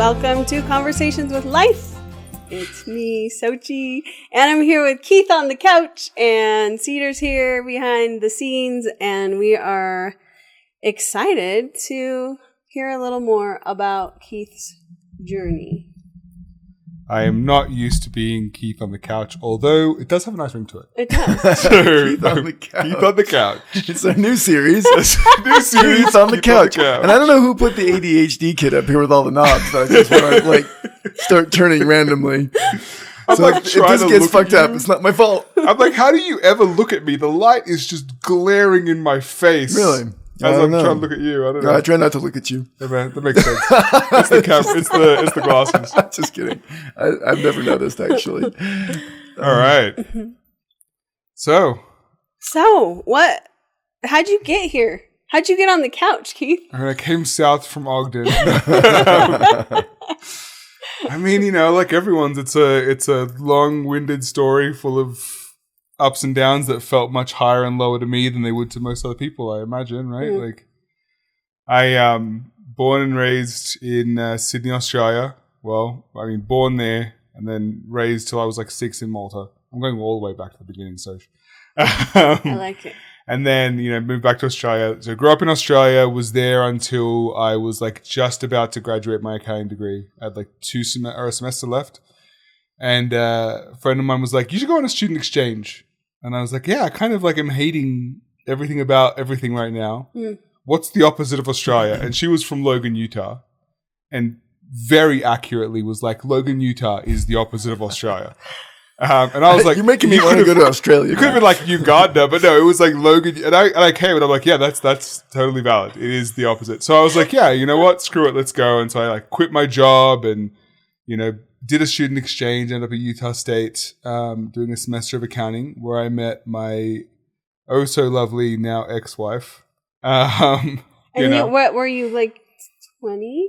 Welcome to Conversations with Life. It's me, Sochi, and I'm here with Keith on the couch, and Cedar's here behind the scenes, and we are excited to hear a little more about Keith's journey. I am not used to being Keith on the couch, although it does have a nice ring to it. It does. So, Keith on the couch. Keith on the couch. It's a new series. Keith on the couch. And I don't know who put the ADHD kid up here with all the knobs, but I just want to start turning randomly. I'm So like if trying this to gets look fucked at up, you. it's not my fault. I'm like, how do you ever look at me? The light is just glaring in my face. Really? As I'm know. trying to look at you. I don't know. No, I try not to look at you. Yeah, man, that makes sense. It's the cap. It's the glasses. Just kidding. I've never noticed, actually. All right. So what? How'd you get here? How'd you get on the couch, Keith? I came south from Ogden. I mean, you know, like everyone's, it's a long-winded story full of ups and downs that felt much higher and lower to me than they would to most other people, I imagine, right? Mm. Like, I born and raised in Sydney, Australia. Well, I mean, born there and then raised till I was like 6 in Malta. I'm going all the way back to the beginning, so. I like it. And then, you know, moved back to Australia. So grew up in Australia, was there until I was like just about to graduate my accounting degree. I had like a semester left. And a friend of mine was like, you should go on a student exchange. And I was like, yeah, I kind of like am hating everything about everything right now. Mm. What's the opposite of Australia? And she was from Logan, Utah. And very accurately was like, Logan, Utah is the opposite of Australia. And I was like, you're making me want to go to Australia. You could have been like Uganda, but no, it was like Logan. And I came and I'm like, yeah, that's totally valid. It is the opposite. So I was like, yeah, you know what? Screw it. Let's go. And so I like quit my job and, you know, did a student exchange, ended up at Utah State, doing a semester of accounting where I met my oh so lovely now ex-wife. And what were you, like 20?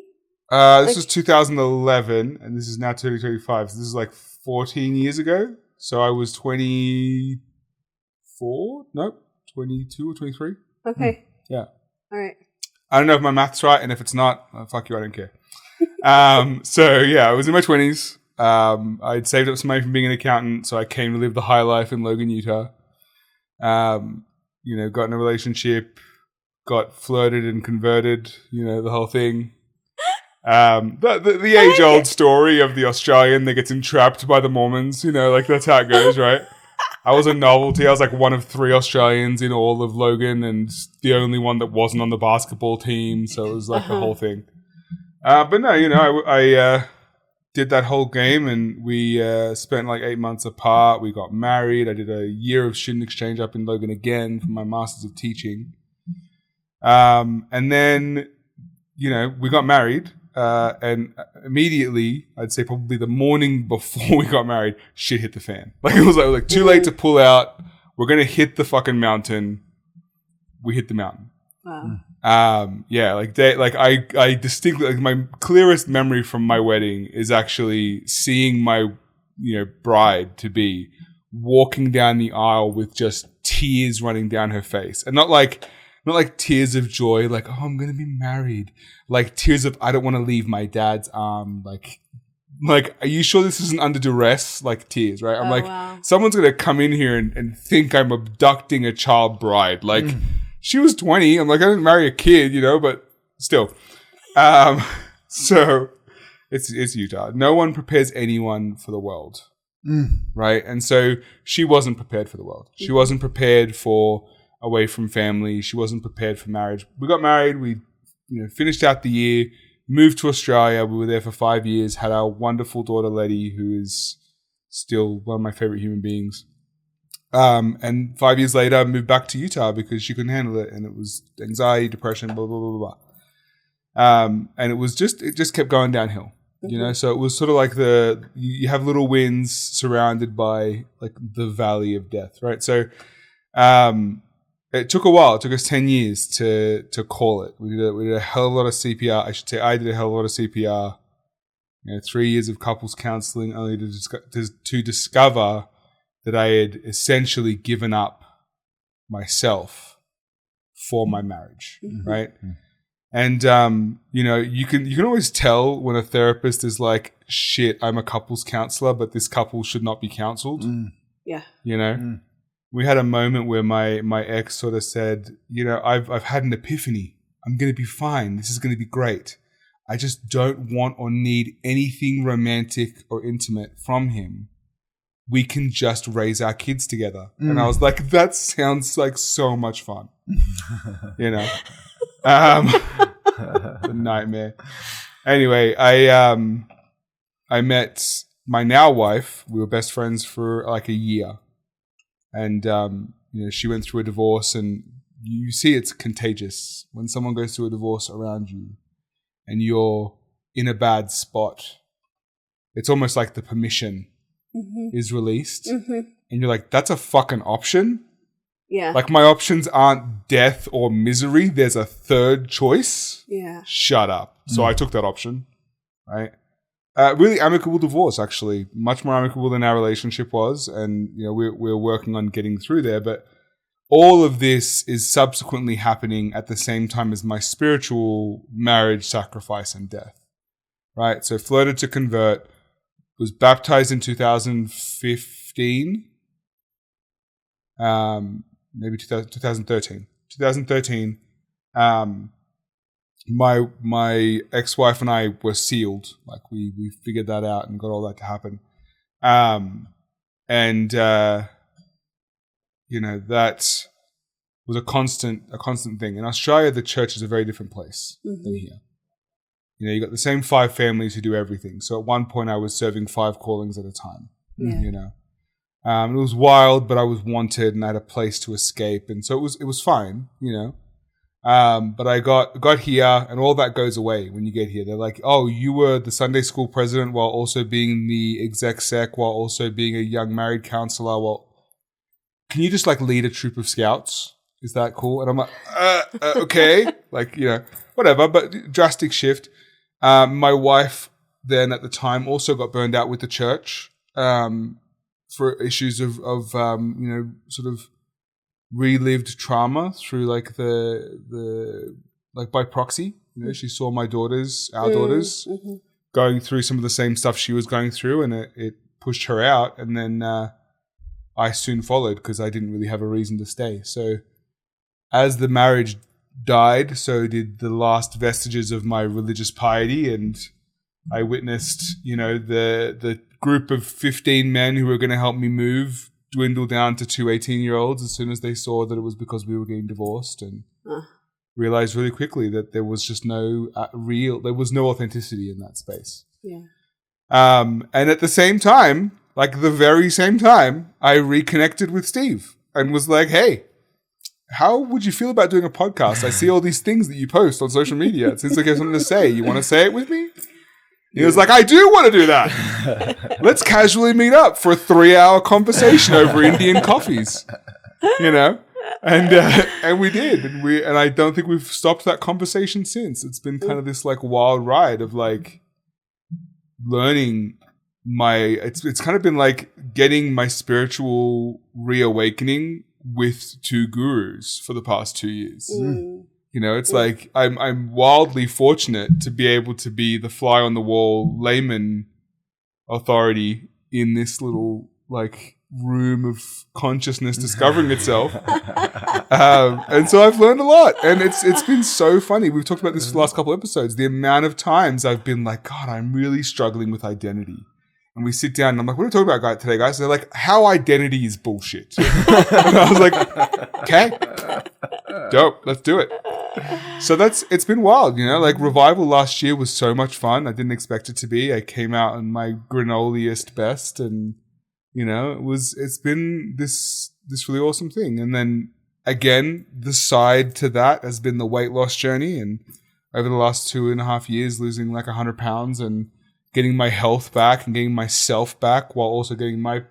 This was 2011 and this is now 2025. So this is like 14 years ago. So I was 22 or 23. Okay. Yeah. All right. I don't know if my math's right, and if it's not, fuck you, I don't care. So yeah, I was in my 20s. I'd saved up some money from being an accountant, so I came to live the high life in Logan, Utah. You know, got in a relationship, got flirted and converted, you know, the whole thing. The age-old story of the Australian that gets entrapped by the Mormons, you know, like that's how it goes, right? I was a novelty. I was like one of 3 Australians in all of Logan and the only one that wasn't on the basketball team. So it was like the whole thing. But no, you know, I did that whole game and we spent like 8 months apart. We got married. I did a year of student exchange up in Logan again for my Masters of Teaching. And then, you know, we got married. And immediately, I'd say probably the morning before we got married, shit hit the fan. Like it was like too late to pull out. We're going to hit the fucking mountain. We hit the mountain. Wow. Yeah, I distinctly, like my clearest memory from my wedding is actually seeing my, you know, bride to be walking down the aisle with just tears running down her face. And not like tears of joy, like, oh, I'm going to be married. Like tears of, I don't want to leave my dad's arm. Like, are you sure this isn't under duress? Like tears, right? I'm wow. Someone's going to come in here and think I'm abducting a child bride. Like, she was 20. I'm like, I didn't marry a kid, you know, but still. So it's Utah. No one prepares anyone for the world. Right? And so she wasn't prepared for the world. She wasn't prepared for away from family. She wasn't prepared for marriage. We got married. We, you know, finished out the year, moved to Australia. We were there for 5 years, had our wonderful daughter, Letty, who is still one of my favorite human beings. And 5 years later, moved back to Utah because she couldn't handle it. And it was anxiety, depression, blah, blah, blah, blah, blah. And it just kept going downhill, you know? So it was sort of like you have little wins surrounded by like the valley of death, right? So, it took a while. It took us 10 years to call it. We did a hell of a lot of CPR. I should say I did a hell of a lot of CPR. You know, 3 years of couples counseling only to discover that I had essentially given up myself for my marriage, right? And, you can always tell when a therapist is like, shit, I'm a couples counselor, but this couple should not be counseled. Yeah. We had a moment where my ex sort of said, I've had an epiphany. I'm going to be fine. This is going to be great. I just don't want or need anything romantic or intimate from him. We can just raise our kids together. And I was like, that sounds like so much fun. The nightmare. Anyway, I met my now wife. We were best friends for like a year. And, she went through a divorce, and you see it's contagious when someone goes through a divorce around you and you're in a bad spot. It's almost like the permission is released. And you're like, that's a fucking option. Yeah. Like, my options aren't death or misery. There's a third choice. Yeah. Shut up. So I took that option, right? Really amicable divorce, actually. Much more amicable than our relationship was. And, we're working on getting through there. But all of this is subsequently happening at the same time as my spiritual marriage, sacrifice, and death, right? So flirted to convert, was baptized in 2015. Maybe 2013. 2013, my ex-wife and I were sealed. Like, we figured that out and got all that to happen. That was a constant thing. In Australia, the church is a very different place than here. You got the same 5 families who do everything. So at one point I was serving 5 callings at a time, it was wild, but I was wanted and I had a place to escape. And so it was fine, but I got here, and all that goes away when you get here. They're like, oh, you were the Sunday school president while also being the exec sec, while also being a young married counselor. Well, can you just like lead a troop of scouts? Is that cool? And I'm like, okay, whatever, but drastic shift. My wife then at the time also got burned out with the church, for issues of sort of relived trauma through like the by proxy. She saw our daughters going through some of the same stuff she was going through, and it pushed her out. And then I soon followed because I didn't really have a reason to stay. So as the marriage died, so did the last vestiges of my religious piety, and I witnessed, the group of 15 men who were going to help me move dwindle down to 2 18-year-olds as soon as they saw that it was because we were getting divorced, and realized really quickly that there was just no there was no authenticity in that space. Yeah. And at the same time, like the very same time, I reconnected with Steve and was like, hey, how would you feel about doing a podcast? I see all these things that you post on social media. It seems like you have something to say. You want to say it with me? He was like, I do want to do that. Let's casually meet up for a 3-hour conversation over Indian coffees, and we did. And I don't think we've stopped that conversation since. It's been kind of this like wild ride of like learning it's kind of been like getting my spiritual reawakening with 2 gurus for the past 2 years. It's like I'm wildly fortunate to be able to be the fly on the wall layman authority in this little like room of consciousness discovering itself. And so I've learned a lot, and it's been so funny. We've talked about this for the last couple of episodes. The amount of times I've been like, God, I'm really struggling with identity. And we sit down and I'm like, what are we talking about today, guys? And they're like, how identity is bullshit. And I was like, okay, dope, let's do it. So it's been wild, like Revival last year was so much fun. I didn't expect it to be. I came out on my granoliest best, and it's been this really awesome thing. And then again, the side to that has been the weight loss journey, and over the last 2.5 years, losing like 100 pounds and getting my health back and getting myself back, while also getting my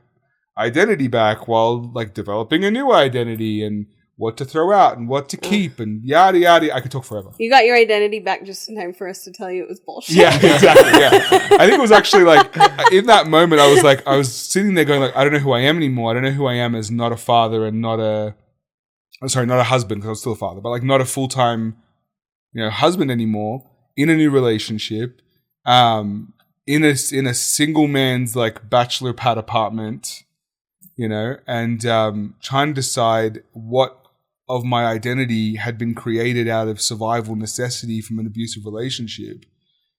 identity back, while like developing a new identity and what to throw out and what to keep and yada yada. I could talk forever. You got your identity back just in time for us to tell you it was bullshit. Yeah, exactly. Yeah, I think it was actually like in that moment I was sitting there going like, I don't know who I am anymore. I don't know who I am as not a father and not a husband, because I was still a father, but like not a full-time husband anymore, in a new relationship, in a single man's like bachelor pad apartment, and trying to decide what of my identity had been created out of survival necessity from an abusive relationship,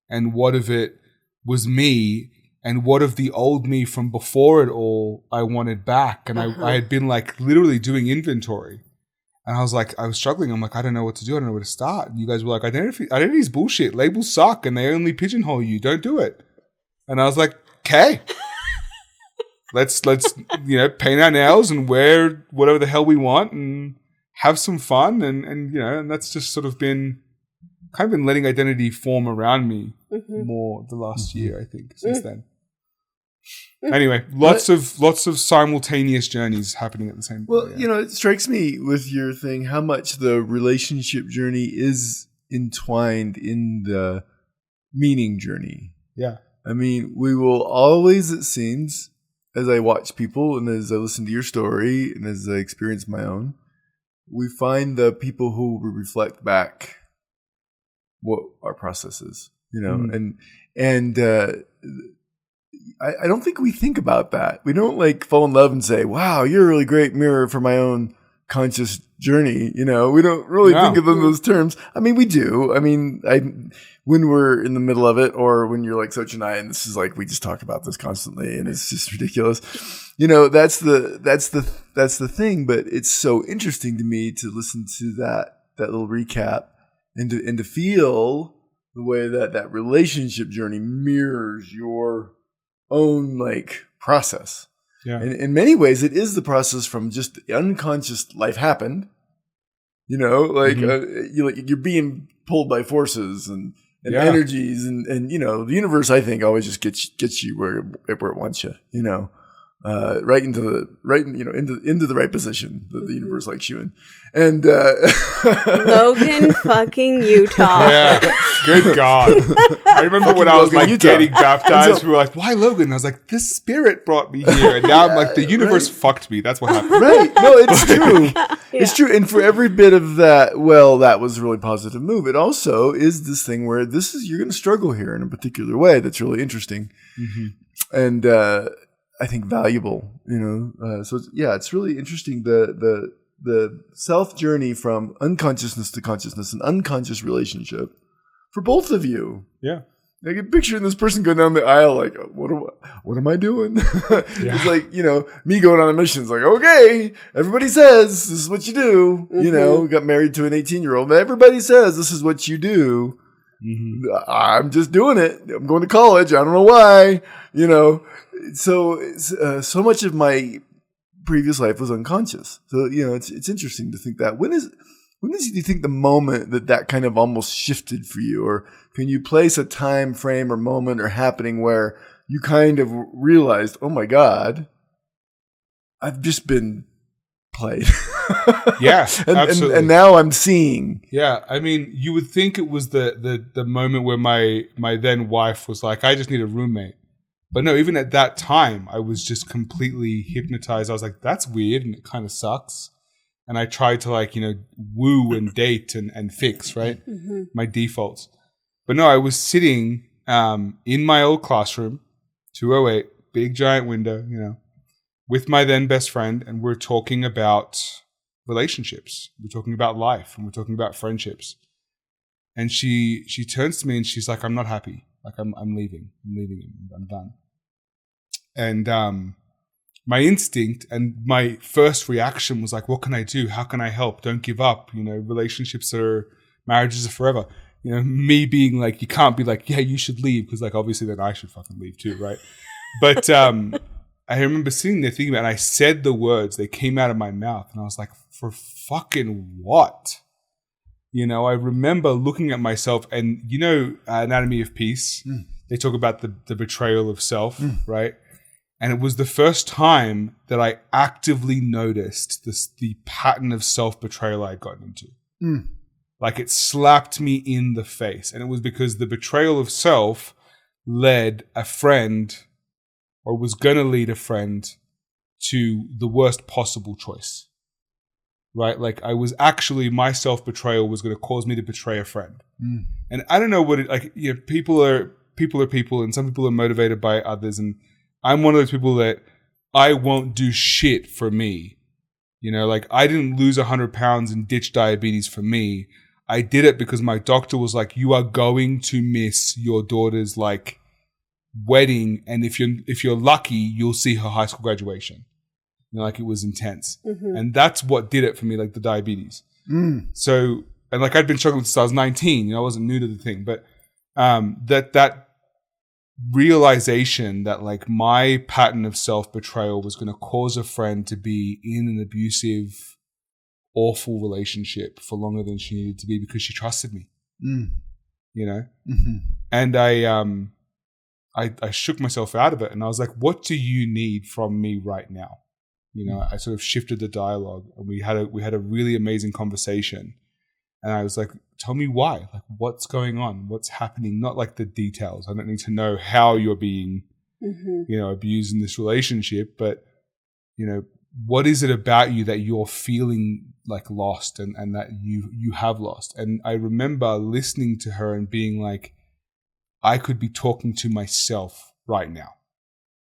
and what of it was me, and what of the old me from before it all I wanted back. And I had been like literally doing inventory. And I was struggling. I'm like, I don't know what to do. I don't know where to start. And you guys were like, identity is bullshit. Labels suck and they only pigeonhole you. Don't do it. And I was like, okay. Let's paint our nails and wear whatever the hell we want and have some fun. And that's just sort of been letting identity form around me more the last year, I think, since then. Anyway, lots of simultaneous journeys happening at the same time. Well, it strikes me with your thing how much the relationship journey is entwined in the meaning journey. Yeah. I mean, we will always, it seems, as I watch people and as I listen to your story and as I experience my own, we find the people who reflect back what our process is, and I don't think we think about that. We don't like fall in love and say, wow, you're a really great mirror for my own conscious journey. We don't really think of them in those terms. I mean, we do. I mean, when we're in the middle of it, or when you're like Soch and I, and this is like, we just talk about this constantly and it's just ridiculous. That's the thing. But it's so interesting to me to listen to that little recap and to feel the way that relationship journey mirrors your own like process. Yeah. And in many ways, it is the process from just unconscious life happened. You're being pulled by forces and energies and the universe, I think, always just gets you where it wants you. Right into the right position that the universe likes you in. And Logan fucking Utah. Yeah. Good God. I remember when I was like getting baptized, we were like, why Logan? I was like, this spirit brought me here. And now I'm like, the universe fucked me. That's what happened. Right. No, it's true. It's true. And for every bit of that, that was a really positive move. It also is this thing where you're going to struggle here in a particular way that's really interesting. Mm-hmm. And, I think valuable, so it's really interesting. The self journey from unconsciousness to consciousness, an unconscious relationship for both of you. Yeah. I get picturing this person going down the aisle like, what am I doing? It's like, me going on a mission. It's like, okay, everybody says this is what you do. Mm-hmm. Got married to an 18-year-old. Everybody says this is what you do. Mm-hmm. I'm just doing it. I'm going to college. I don't know why, So much of my previous life was unconscious. So, it's interesting to think that. When do you think the moment that kind of almost shifted for you? Or can you place a time frame or moment or happening where you kind of realized, oh my God, I've just been played. Yeah, absolutely. And now I'm seeing. Yeah, I mean, you would think it was the moment where my then wife was like, I just need a roommate. But no, even at that time, I was just completely hypnotized. I was like, that's weird and it kind of sucks. And I tried to woo and date and fix, right? Mm-hmm. My defaults. But no, I was sitting in my old classroom, 208, big giant window, with my then best friend, and we're talking about relationships. We're talking about life and we're talking about friendships. And she turns to me and she's like, I'm not happy. Like I'm leaving. I'm leaving him. I'm done. And my instinct and my first reaction was like, what can I do? How can I help? Don't give up. Marriages are forever. Me being like, you can't be like, yeah, you should leave, because obviously then I should fucking leave too, right? But I remember sitting there thinking about it, and I said the words, they came out of my mouth, and I was like, for fucking what? I remember looking at myself, and Anatomy of Peace, they talk about the betrayal of self, right? And it was the first time that I actively noticed the pattern of self-betrayal I had gotten into. Like it slapped me in the face. And it was because the betrayal of self led a friend, or was going to lead a friend, to the worst possible choice. right? Like I was actually, my self-betrayal was going to cause me to betray a friend. And I don't know what it, like, you know, people are people, and some people are motivated by others. And I'm one of those people that I won't do shit for me. You know, like I didn't lose 100 pounds and ditch diabetes for me. I did it because my doctor was like, you are going to miss your daughter's like wedding. And if you're lucky, you'll see her high school graduation. You know, like it was intense. And that's what did it for me, like the diabetes. So, and like I'd been struggling since I was 19, you know, I wasn't new to the thing, but that realization that like my pattern of self-betrayal was going to cause a friend to be in an abusive, awful relationship for longer than she needed to be because she trusted me, you know? And I shook myself out of it and I was like, what do you need from me right now? You know, I sort of shifted the dialogue and we had a really amazing conversation. And I was like, tell me why, like what's going on? What's happening? Not like the details. I don't need to know how you're being, you know, abused in this relationship, but you know, what is it about you that you're feeling like lost and that you have lost? And I remember listening to her and being like, I could be talking to myself right now.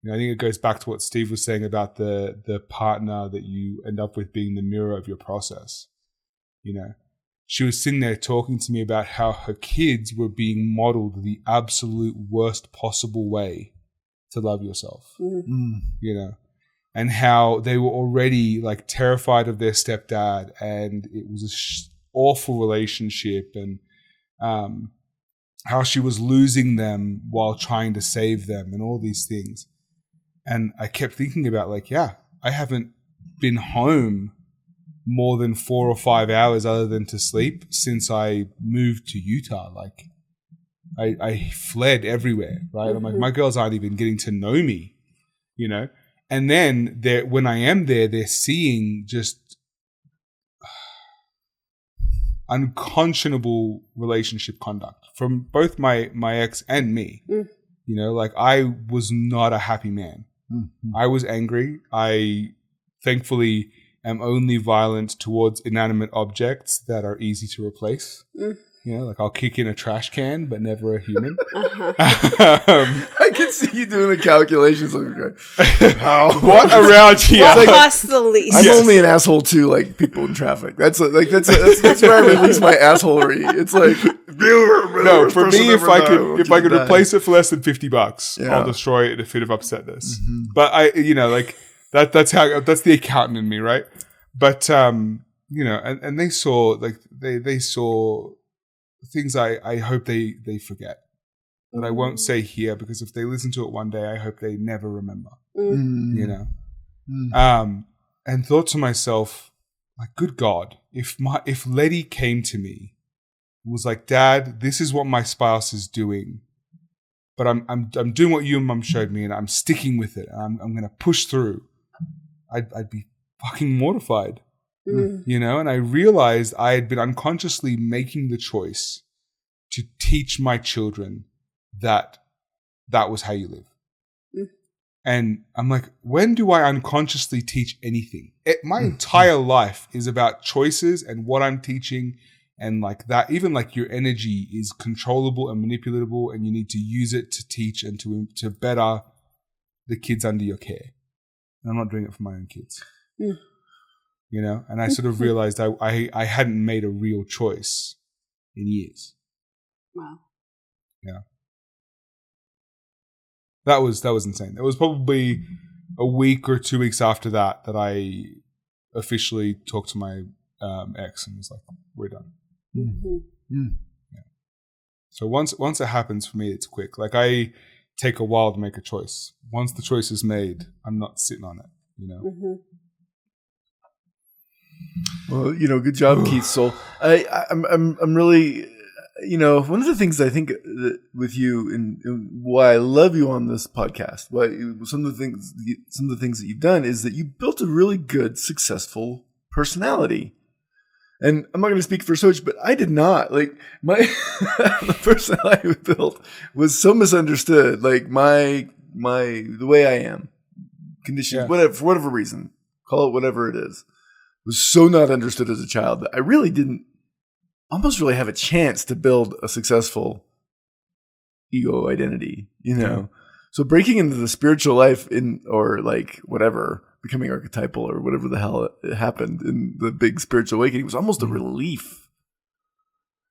You know, I think it goes back to what Steve was saying about the partner that you end up with being the mirror of your process. You know, she was sitting there talking to me about how her kids were being modeled the absolute worst possible way to love yourself, you know, and how they were already like terrified of their stepdad and it was an awful relationship and how she was losing them while trying to save them and all these things. And I kept thinking about like, yeah, I haven't been home more than 4 or 5 hours other than to sleep since I moved to Utah. Like I fled everywhere, right? I'm like, my girls aren't even getting to know me, you know? And then when I am there, they're seeing just unconscionable relationship conduct from both my ex and me. You know, like I was not a happy man. I was angry. I thankfully am only violent towards inanimate objects that are easy to replace. You know, like I'll kick in a trash can, but never a human. I can see you doing the calculations. Like, what around here? What costs the least? I'm only an asshole to like people in traffic. That's where I release my assholery. It's like no, for me, if I could replace it for less than $50, I'll destroy it if it have upsetness. But I, you know, like that's the accountant in me, right? But you know, and they saw like they saw things I hope they forget that I won't say here because if they listen to it one day, I hope they never remember. You know, and thought to myself, like, good God, if Letty came to me, was like, Dad, this is what my spouse is doing, but I'm doing what you and Mum showed me, and I'm sticking with it. And I'm going to push through. I'd be fucking mortified. You know, and I realized I had been unconsciously making the choice to teach my children that was how you live. And I'm like, when do I unconsciously teach anything? My entire life is about choices and what I'm teaching and like that. Even like your energy is controllable and manipulatable and you need to use it to teach and to better the kids under your care. And I'm not doing it for my own kids. You know, and I sort of realized I hadn't made a real choice in years. Wow. Yeah. That was insane. It was probably a week or 2 weeks after that I officially talked to my ex and was like, we're done. Yeah. So once it happens for me, it's quick. Like I take a while to make a choice. Once the choice is made, I'm not sitting on it, you know. Well, you know, good job, Keith Soul. I'm really, you know, one of the things I think that with you and why I love you on this podcast, some of the things that you've done is that you built a really good, successful personality. And I'm not going to speak for Soch, but I did not. Like the personality I built was so misunderstood. Like the way I am, conditions, whatever, for whatever reason, call it whatever it is. was so not understood as a child that I really didn't almost really have a chance to build a successful ego identity, you know? Yeah. So breaking into the spiritual life or like whatever, becoming archetypal or whatever the hell happened in the big spiritual awakening was almost a relief,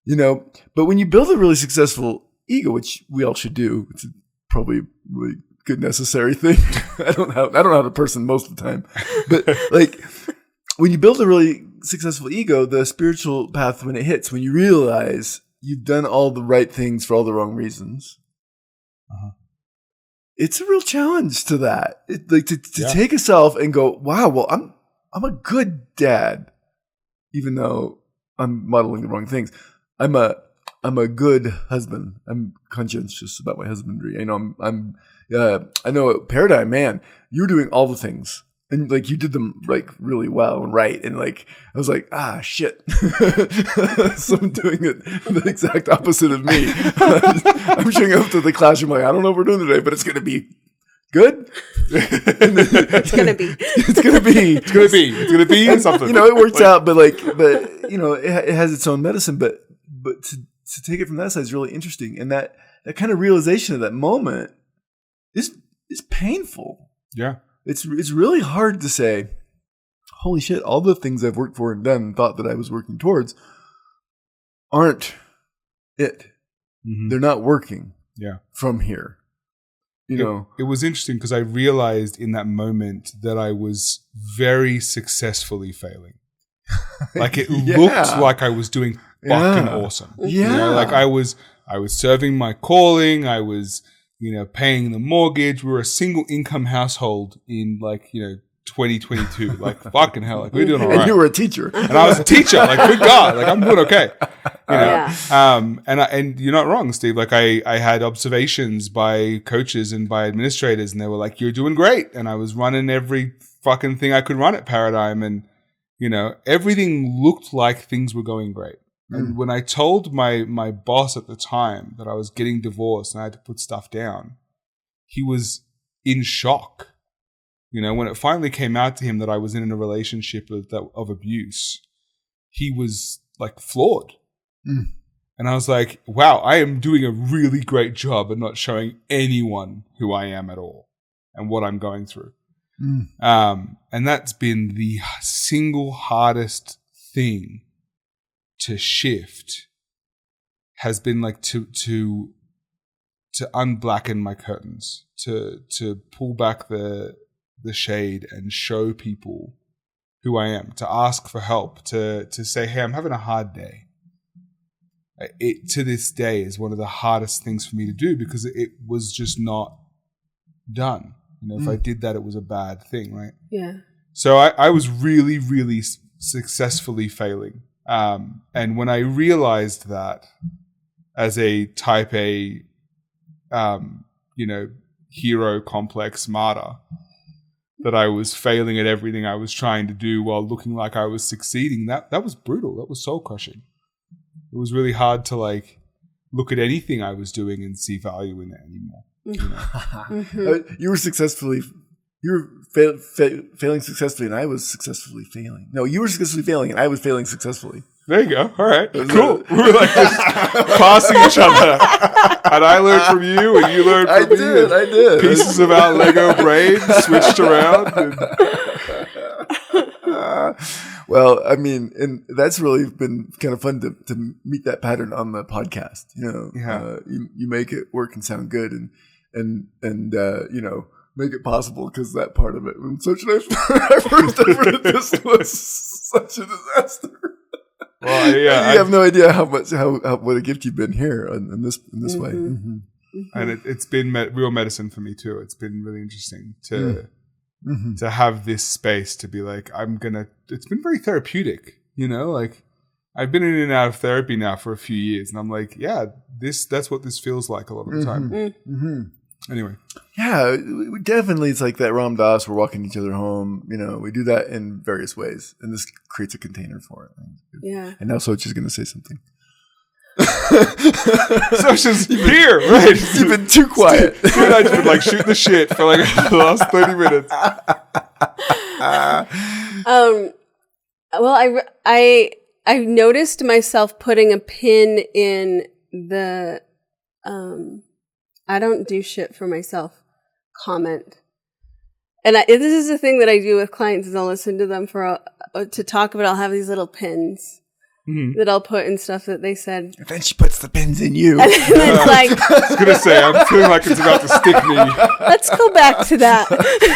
you know? But when you build a really successful ego, which we all should do, it's probably a really good necessary thing. I don't know how to person most of the time, but like when you build a really successful ego, the spiritual path, when it hits, when you realize you've done all the right things for all the wrong reasons, it's a real challenge to that. To take a self and go, wow, well, I'm a good dad, even though I'm modeling the wrong things. I'm a good husband. I'm conscientious about my husbandry. I know I know Paradigm, man, you're doing all the things. And like you did them like really well and right. And like I was like, shit. Someone doing it the exact opposite of me. I'm showing up to the classroom like, I don't know what we're doing today, but it's gonna be good. It's gonna be something. You know, it works out, but you know, it has its own medicine, but to take it from that side is really interesting. And that kind of realization of that moment is painful. Yeah. It's really hard to say, holy shit, all the things I've worked for and done and thought that I was working towards aren't it. Mm-hmm. They're not working from here. You know, it was interesting because I realized in that moment that I was very successfully failing. Like it looked like I was doing fucking awesome. Yeah. You know, like I was serving my calling. I was, you know, paying the mortgage. We were a single income household in 2022. Like fucking hell. Like we're doing all right. And you were a teacher. And I was a teacher. Like good God. Like I'm doing okay. You know? And you're not wrong, Steve. Like I had observations by coaches and by administrators and they were like, you're doing great. And I was running every fucking thing I could run at Paradigm. And, you know, everything looked like things were going great. And when I told my boss at the time that I was getting divorced and I had to put stuff down, he was in shock. You know, when it finally came out to him that I was in a relationship of abuse, he was like floored. And I was like, wow, I am doing a really great job at not showing anyone who I am at all and what I'm going through. And that's been the single hardest thing to shift, has been like to unblacken my curtains, to pull back the shade and show people who I am, to ask for help, to say, hey, I'm having a hard day. It to this day is one of the hardest things for me to do because it was just not done. You know, if I did that, it was a bad thing, right? Yeah. So I was really, really successfully failing. And when I realized that as a type A, hero complex martyr, that I was failing at everything I was trying to do while looking like I was succeeding, that was brutal. That was soul crushing. It was really hard to look at anything I was doing and see value in it anymore. You know? You were failing successfully, and I was successfully failing. No, you were successfully failing, and I was failing successfully. There you go. All right. Cool. We were just passing each other. And I learned from you, and you learned from me. I did. Pieces of our Lego brain switched around. Well, I mean, and that's really been kind of fun to meet that pattern on the podcast. You know, you make it work and sound good, and you know, make it possible because that part of it. When such an our first effort, this was such a disaster. Well, yeah, you have no idea how what a gift you've been here in this way. And it's been real medicine for me too. It's been really interesting to have this space to be like, it's been very therapeutic, you know, like I've been in and out of therapy now for a few years and I'm like, yeah, that's what this feels like a lot of the time. Anyway. Yeah, definitely it's like that Ram Dass, we're walking each other home, you know, we do that in various ways and this creates a container for it. Yeah. And now Sochi's going to say something. Sochi's here, right? You've been too quiet. Steve and I just been shooting the shit for the last 30 minutes. Well, I noticed myself putting a pin in the I don't do shit for myself comment. And this is the thing that I do with clients is I'll listen to them to talk about. I'll have these little pins that I'll put in stuff that they said. And then she puts the pins in you. And it's like, I was going to say, I'm feeling like it's about to stick me. Let's go back to that.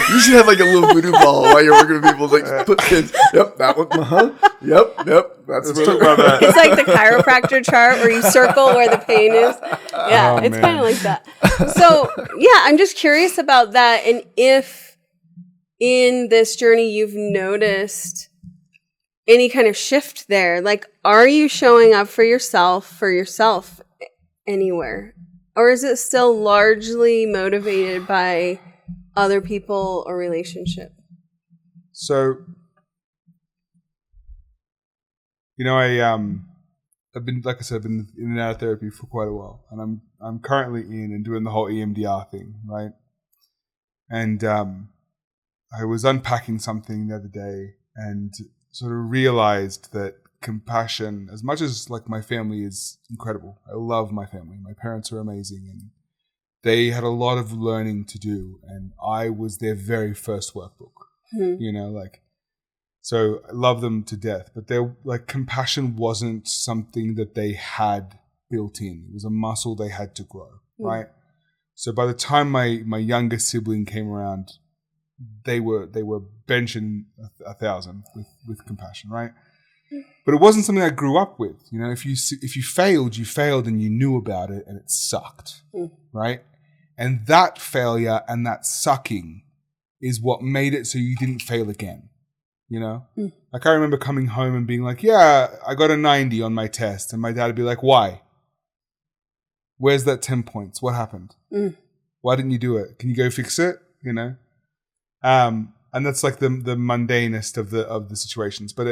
You should have like a little voodoo ball while you're working with people. Like, put pins. Yep, that one. Yep. Let's talk about that. It's like the chiropractor chart where you circle where the pain is. Yeah, it's kind of like that. So, yeah, I'm just curious about that. And if in this journey you've noticed any kind of shift there, like, are you showing up for yourself anywhere? Or is it still largely motivated by other people or relationship? So, I've been, like I said, I've been in and out of therapy for quite a while, and I'm currently in and doing the whole EMDR thing, right? And I was unpacking something the other day and sort of realized that compassion, as much as like my family is incredible, I love my family. My parents are amazing, and they had a lot of learning to do, and I was their very first workbook. So I love them to death, but they're like, compassion wasn't something that they had built in. It was a muscle they had to grow, right? So by the time my younger sibling came around, they were benching 1,000 with compassion, right? But it wasn't something I grew up with. If you failed, you failed, and you knew about it, and it sucked, right? And that failure and that sucking is what made it so you didn't fail again. Like, I remember coming home and being like, yeah, I got a 90 on my test. And my dad would be like, why? Where's that 10 points? What happened? Why didn't you do it? Can you go fix it? And that's like the mundanest of the situations. But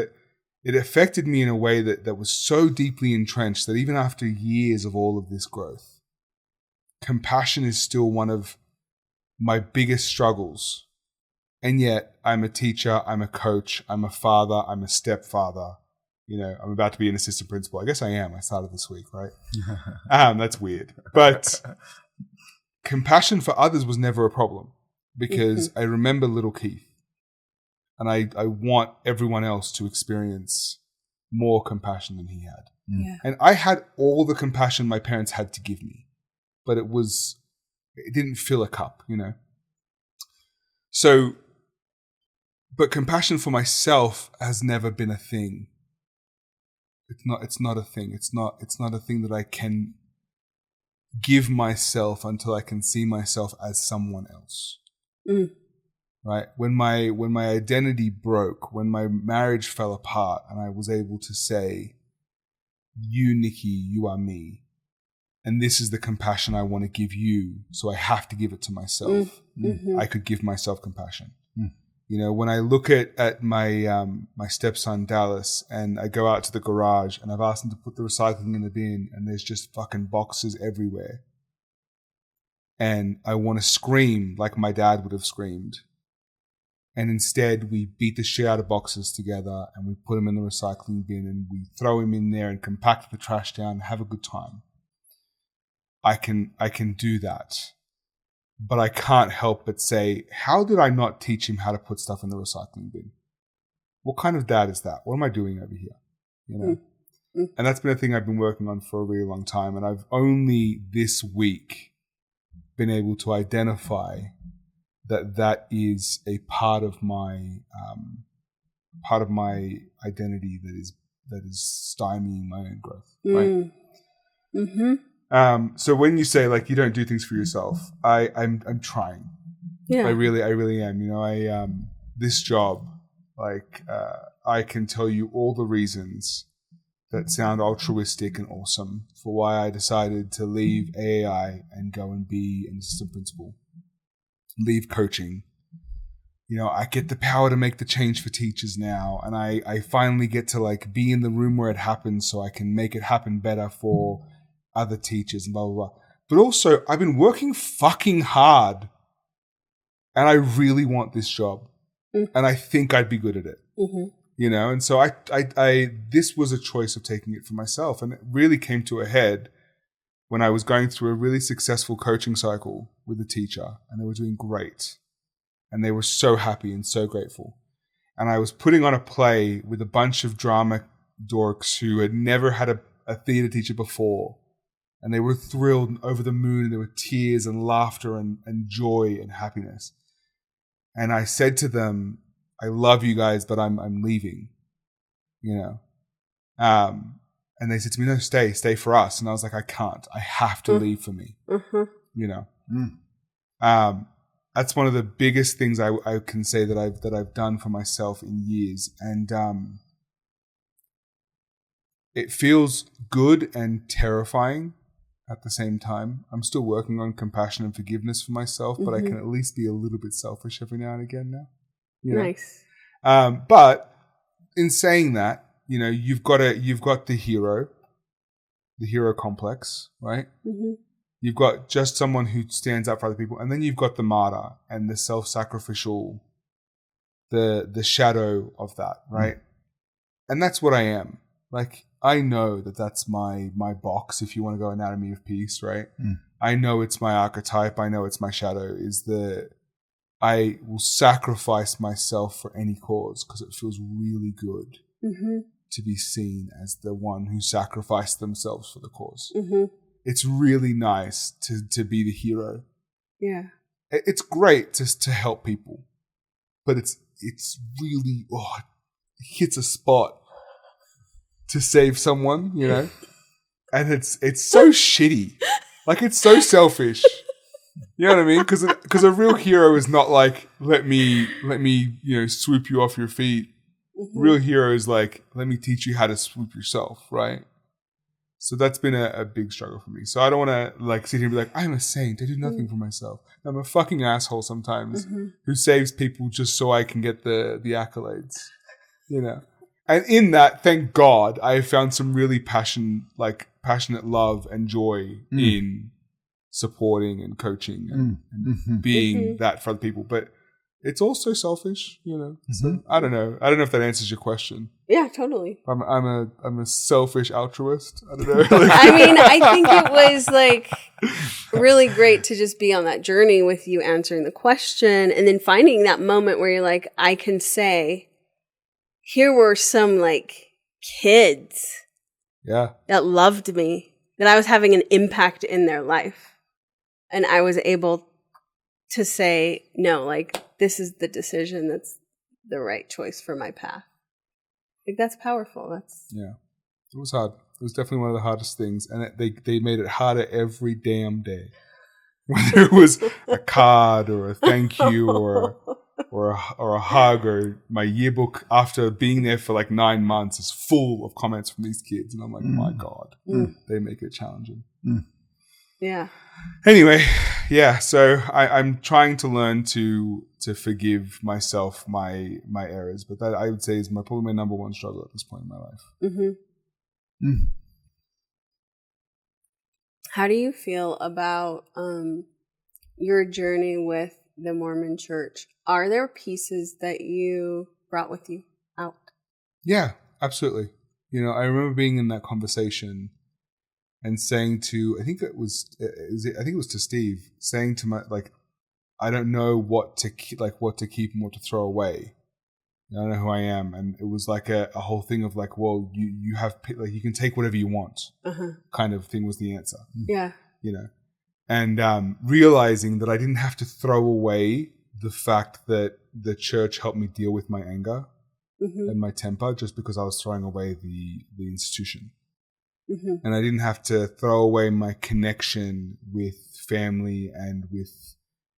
it affected me in a way that was so deeply entrenched that even after years of all of this growth, compassion is still one of my biggest struggles. And yet I'm a teacher, I'm a coach, I'm a father, I'm a stepfather. I'm about to be an assistant principal. I guess I am. I started this week, right? That's weird. But compassion for others was never a problem, because I remember little Keith, and I want everyone else to experience more compassion than he had. Yeah. And I had all the compassion my parents had to give me, but it didn't fill a cup, So, but compassion for myself has never been a thing. It's not a thing. It's not a thing that I can give myself until I can see myself as someone else. Right? When my identity broke, when my marriage fell apart, and I was able to say, you, Nikki, you are me, and this is the compassion I want to give you, so I have to give it to myself. I could give myself compassion. When I look at my my stepson Dallas, and I go out to the garage and I've asked him to put the recycling in the bin, and there's just fucking boxes everywhere, and I want to scream like my dad would have screamed, and instead we beat the shit out of boxes together, and we put them in the recycling bin, and we throw him in there and compact the trash down and have a good time. I can do that. But I can't help but say, how did I not teach him how to put stuff in the recycling bin? What kind of dad is that? What am I doing over here? And that's been a thing I've been working on for a really long time. And I've only this week been able to identify that is a part of my identity that is stymieing my own growth. Right. So when you say like you don't do things for yourself, I'm trying. Yeah. I really am. This job, like I can tell you all the reasons that sound altruistic and awesome for why I decided to leave AAI and go and be an assistant principal, leave coaching. I get the power to make the change for teachers now, and I finally get to like be in the room where it happens, so I can make it happen better for other teachers and blah, blah, blah. But also, I've been working fucking hard, and I really want this job, and I think I'd be good at it. you know? And so I this was a choice of taking it for myself. And it really came to a head when I was going through a really successful coaching cycle with a teacher, and they were doing great. And they were so happy and so grateful. And I was putting on a play with a bunch of drama dorks who had never had a theater teacher before. And they were thrilled and over the moon, and there were tears and laughter and joy and happiness. And I said to them, I love you guys, but I'm leaving, you know. And they said to me, no, stay for us. And I was like, I can't. I have to leave for me, you know. That's one of the biggest things I can say that I've done for myself in years. And it feels good and terrifying at the same time. I'm still working on compassion and forgiveness for myself, but I can at least be a little bit selfish every now and again now. You know? Nice. But in saying that, you know, you've got the hero complex, right? You've got just someone who stands up for other people, and then you've got the martyr and the self-sacrificial, the shadow of that, right? And that's what I am. Like, I know that that's my box, if you want to go anatomy of peace, right? I know it's my archetype. I know it's my shadow. I will sacrifice myself for any cause because it feels really good to be seen as the one who sacrificed themselves for the cause. It's really nice to be the hero. Yeah. It's great to help people, but it's really, it hits a spot to save someone, you know? And it's so shitty. Like, it's so selfish. You know what I mean? Because a real hero is not like, let me, you know, swoop you off your feet. Real hero is like, let me teach you how to swoop yourself, right? So that's been a big struggle for me. So I don't want to like sit here and be like, I'm a saint. I do nothing for myself. I'm a fucking asshole sometimes who saves people just so I can get the accolades, you know? And in that, thank God, I have found some really passionate love and joy in supporting and coaching and being that for other people. But it's also selfish, you know. So I don't know. I don't know if that answers your question. Yeah, totally. I'm a selfish altruist. I don't know. I mean, I think it was like really great to just be on that journey with you answering the question and then finding that moment where you're like, I can say, here were some like kids that loved me, that I was having an impact in their life. And I was able to say, no, like, this is the decision that's the right choice for my path. Like, that's powerful. Yeah. It was hard. It was definitely one of the hardest things. And they made it harder every damn day. Whether it was a card or a thank you or a hug, or my yearbook after being there for like 9 months is full of comments from these kids. And I'm like, my God, they make it challenging. Yeah. Anyway, yeah. So I'm trying to learn to forgive myself my errors, but that I would say is probably my number one struggle at this point in my life. How do you feel about your journey with the Mormon Church? Are there pieces that you brought with you out? Yeah, absolutely. You know, I remember being in that conversation and saying to, I think it was to Steve, saying to my, like, I don't know what to keep and what to throw away. I don't know who I am. And it was like a whole thing of like, well, you have, like, you can take whatever you want kind of thing was the answer. Yeah. You know, and realizing that I didn't have to throw away the fact that the church helped me deal with my anger and my temper just because I was throwing away the institution. And I didn't have to throw away my connection with family and with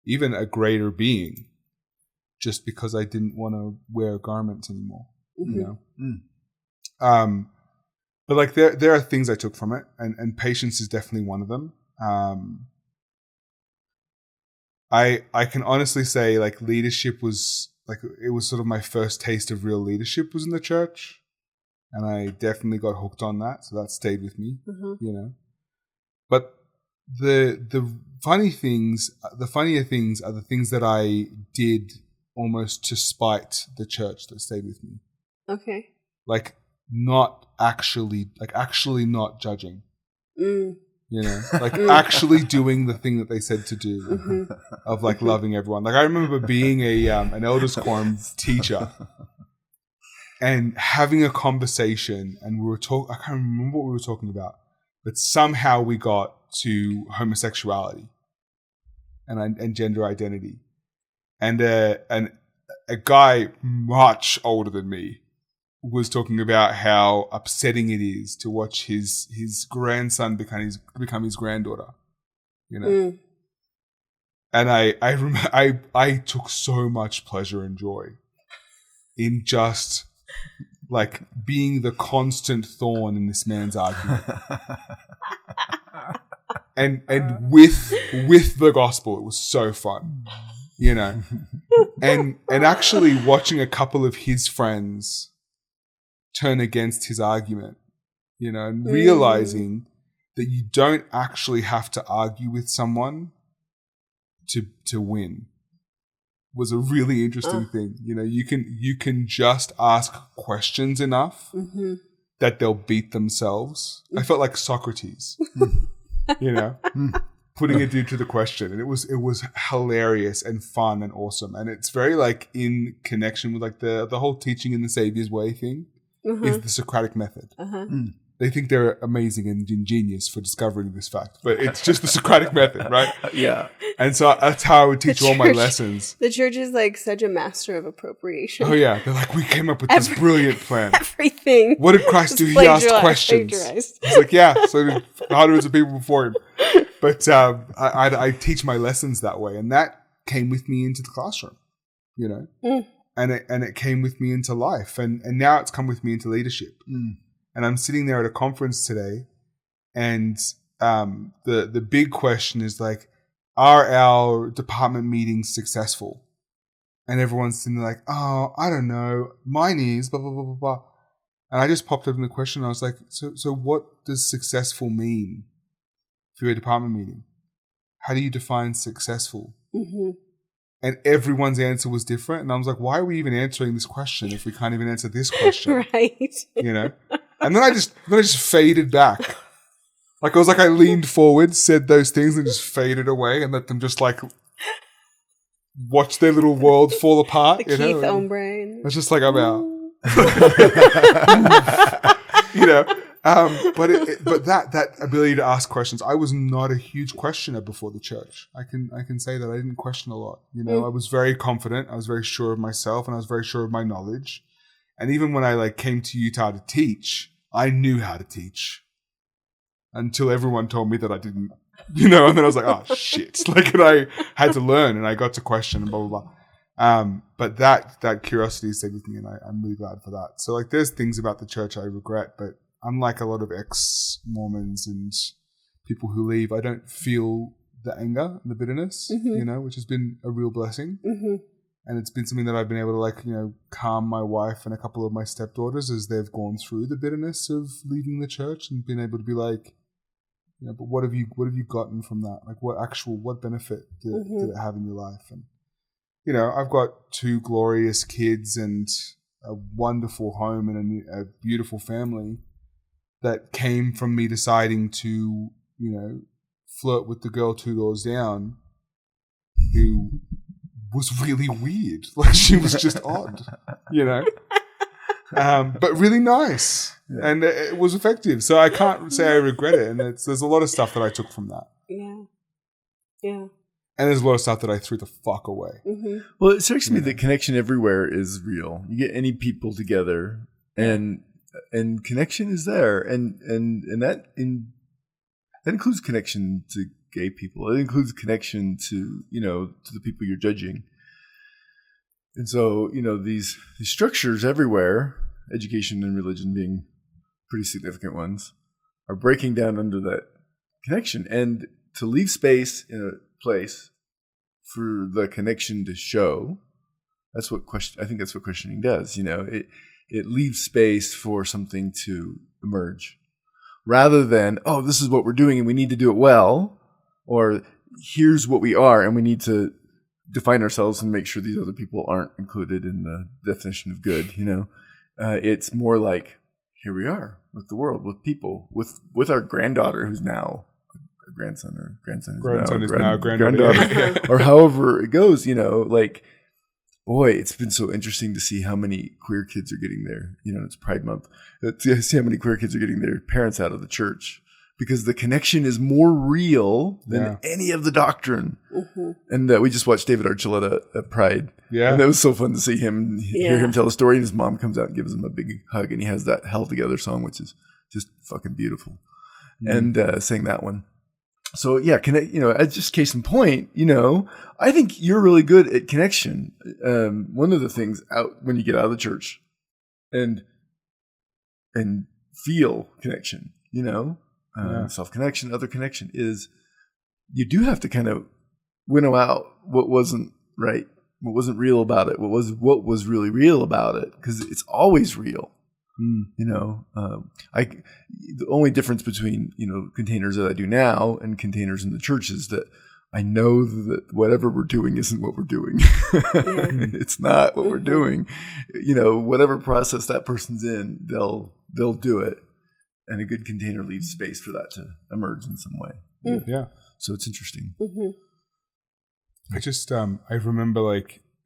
even a greater being just because I didn't want to wear garments anymore, you know? But like there are things I took from it, and patience is definitely one of them. I can honestly say, like, leadership was like, it was sort of my first taste of real leadership was in the church, and I definitely got hooked on that, so that stayed with me, you know. But the funnier things are the things that I did almost to spite the church that stayed with me. Okay. Like not actually not judging. Mm. You know, like actually doing the thing that they said to do of like loving everyone. Like I remember being an elders quorum teacher and having a conversation, and we were I can't remember what we were talking about, but somehow we got to homosexuality and gender identity, and a guy much older than me was talking about how upsetting it is to watch his grandson become his granddaughter, you know. And I took so much pleasure and joy in just like being the constant thorn in this man's argument. and with the gospel, it was so fun, you know. and actually watching a couple of his friends turn against his argument, you know, and realizing that you don't actually have to argue with someone to win was a really interesting thing. You know, you can just ask questions enough that they'll beat themselves. I felt like Socrates, you know, putting a dude to the question, and it was hilarious and fun and awesome, and it's very like in connection with like the whole teaching in the Savior's way thing. Is the Socratic method. They think they're amazing and ingenious for discovering this fact, but it's just the Socratic method, right? Yeah. And so that's how I would teach all my lessons. The church is like such a master of appropriation. Oh yeah, they're like, we came up with this brilliant plan. Everything. What did Christ do? He asked questions. He's like, yeah, so did hundreds of people before him. But I teach my lessons that way, and that came with me into the classroom, you know. And it came with me into life, and now it's come with me into leadership. And I'm sitting there at a conference today, and the big question is like, are our department meetings successful? And everyone's sitting there like, oh, I don't know, mine is blah blah blah blah blah. And I just popped up in the question. And I was like, so what does successful mean for your department meeting? How do you define successful? And everyone's answer was different. And I was like, why are we even answering this question if we can't even answer this question? Right. You know? And then I just faded back. Like, I leaned forward, said those things, and just faded away and let them just like watch their little world fall apart. The Keith Ombre. It's just like, I'm out. You know? But that ability to ask questions, I was not a huge questioner before the church. I can say that I didn't question a lot. You know, I was very confident. I was very sure of myself, and I was very sure of my knowledge. And even when I like came to Utah to teach, I knew how to teach until everyone told me that I didn't. You know, and then I was like, oh shit! Like, and I had to learn, and I got to question, and blah blah blah. But that curiosity stayed with me, and I'm really glad for that. So like, there's things about the church I regret, but unlike a lot of ex-Mormons and people who leave, I don't feel the anger and the bitterness, you know, which has been a real blessing. And it's been something that I've been able to like, you know, calm my wife and a couple of my stepdaughters as they've gone through the bitterness of leaving the church, and been able to be like, you know, but what have you gotten from that? Like, what benefit did it have in your life? And, you know, I've got 2 glorious kids and a wonderful home and a beautiful family that came from me deciding to, you know, flirt with the girl 2 doors down who was really weird. Like, she was just odd, you know, but really nice. Yeah. And it was effective. So I can't say I regret it. And there's a lot of stuff that I took from that. Yeah. Yeah. And there's a lot of stuff that I threw the fuck away. Well, it strikes me that connection everywhere is real. You get any people together and connection is there, and that includes connection to gay people. It includes connection to, you know, to the people you're judging. And so, you know, these structures everywhere, education and religion being pretty significant ones, are breaking down under that connection. And to leave space in a place for the connection to show, I think that's what questioning does. You know, it leaves space for something to emerge, rather than, oh, this is what we're doing and we need to do it well, or here's what we are and we need to define ourselves and make sure these other people aren't included in the definition of good, you know. It's more like, here we are with the world, with people, with our granddaughter who's now a grandson, or grandson is now a granddaughter, or however it goes, like, boy, it's been so interesting to see how many queer kids are getting there. It's Pride Month. To see how many queer kids are getting their parents out of the church, because the connection is more real than any of the doctrine. Mm-hmm. And we just watched David Archuleta at Pride. Yeah. And it was so fun to see him, hear him tell a story. And his mom comes out and gives him a big hug. And he has that Held Together song, which is just fucking beautiful. Mm-hmm. And sang that one. So yeah, as just case in point, I think you're really good at connection. One of the things out when you get out of the church and feel connection, self-connection, other connection, is you do have to kind of winnow out what wasn't right, what wasn't real about it, what was really real about it, because it's always real. The only difference between containers that I do now and containers in the church is that I know that whatever we're doing isn't what we're doing. It's not what we're doing. Whatever process that person's in, they'll do it. And a good container leaves space for that to emerge in some way. Yeah. So it's interesting. Mm-hmm. I just, I remember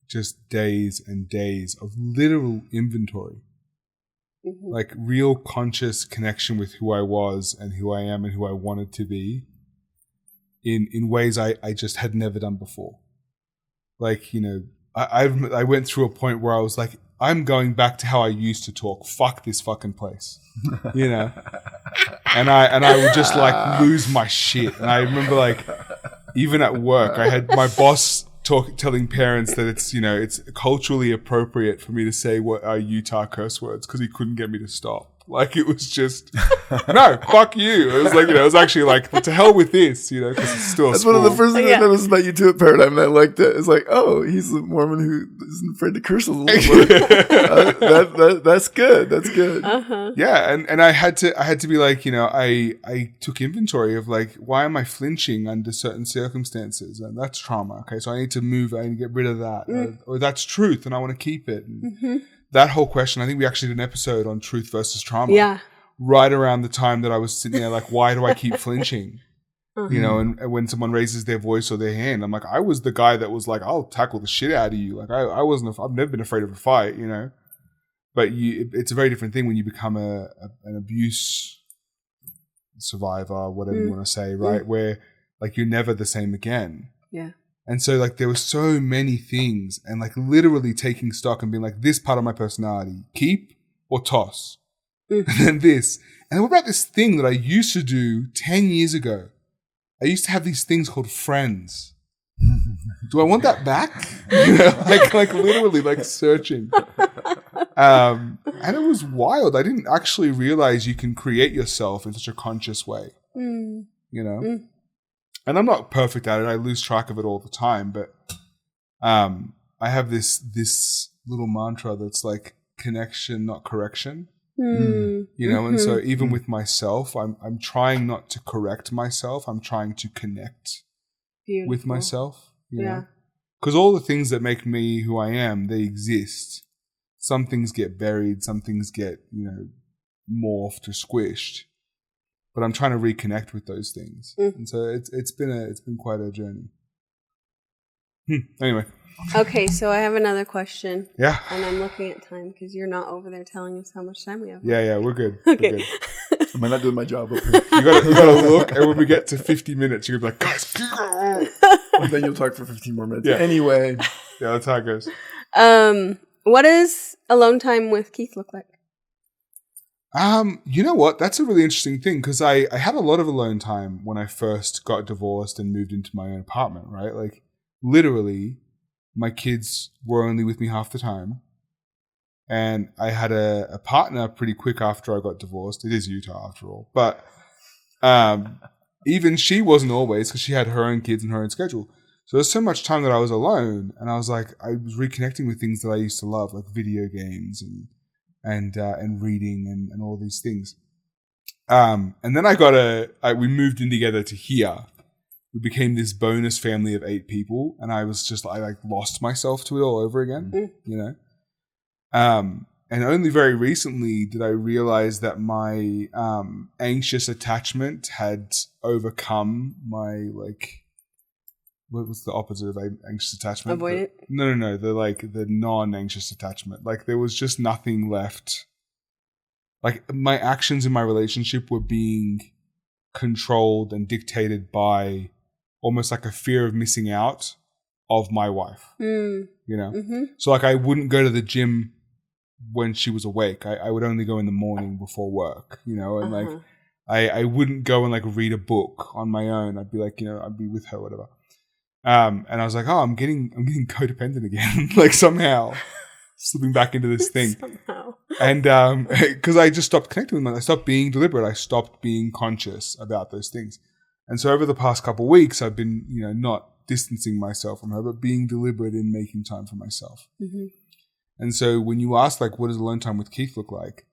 just days and days of literal inventory. Mm-hmm. Like real conscious connection with who I was and who I am and who I wanted to be in ways I just had never done before. I went through a point where I was like, I'm going back to how I used to talk. Fuck this fucking place, and I would just lose my shit. And I remember even at work, I had my boss telling parents that it's culturally appropriate for me to say what are Utah curse words because he couldn't get me to stop. It was just no, fuck you. It was it was actually to hell with this, because it's still. That's one of the first things I noticed about you too at Paradigm, and I liked it. It's he's a Mormon who isn't afraid to curse a little bit. That's good. That's good. Uh-huh. Yeah, and I had to be I took inventory of why am I flinching under certain circumstances, and that's trauma. Okay, so I need to move. I need to get rid of that, or that's truth, and I want to keep it. And, that whole question, I think we actually did an episode on truth versus trauma. Yeah. Right around the time that I was sitting there why do I keep flinching? And when someone raises their voice or their hand, I'm I was the guy that was I'll tackle the shit out of you. I've never been afraid of a fight, But it's a very different thing when you become an abuse survivor, whatever you want to say, right? Where you're never the same again. Yeah. And so there were so many things and literally taking stock and being this part of my personality, keep or toss. And then this. And what about this thing that I used to do 10 years ago? I used to have these things called friends. Do I want that back? Literally searching. And it was wild. I didn't actually realize you can create yourself in such a conscious way. And I'm not perfect at it. I lose track of it all the time. But I have this little mantra that's connection, not correction. And so even with myself, I'm trying not to correct myself. I'm trying to connect with myself. Because all the things that make me who I am, they exist. Some things get buried. Some things get morphed or squished. But I'm trying to reconnect with those things, and so it's been quite a journey. Anyway. Okay, so I have another question. Yeah. And I'm looking at time because you're not over there telling us how much time we have. Yeah, we're good. Okay. We're good. Am I not doing my job up here? You gotta look, and when we get to 50 minutes, you're gonna be guys, and then you'll talk for 15 more minutes. Yeah. Anyway. Yeah, that's how it goes. What does alone time with Keith look like? You know what? That's a really interesting thing because I had a lot of alone time when I first got divorced and moved into my own apartment, right? Literally, my kids were only with me half the time. And I had a partner pretty quick after I got divorced. It is Utah after all. But even she wasn't always because she had her own kids and her own schedule. So there's so much time that I was alone. And I was I was reconnecting with things that I used to love, like video games and reading and all these things. And then we moved in together to here. We became this bonus family of 8 people. And I was just, I lost myself to it all over again, only very recently did I realize that my anxious attachment had overcome my what was the opposite of anxious attachment? Avoidant? No. The non-anxious attachment. Like there was just nothing left. Like my actions in my relationship were being controlled and dictated by almost like a fear of missing out of my wife. You know? Mm-hmm. So like I wouldn't go to the gym when she was awake. I would only go in the morning before work, you know, and like I wouldn't go and like read a book on my own. I'd be like, you know, I'd be with her, whatever. And I was like, oh, I'm getting codependent again, like somehow slipping back into this thing. Somehow. And because I just stopped connecting with them. I stopped being deliberate. I stopped being conscious about those things. And so over the past couple of weeks, I've been, you know, not distancing myself from her, but being deliberate in making time for myself. Mm-hmm. And so when you ask, like, what does alone time with Keith look like?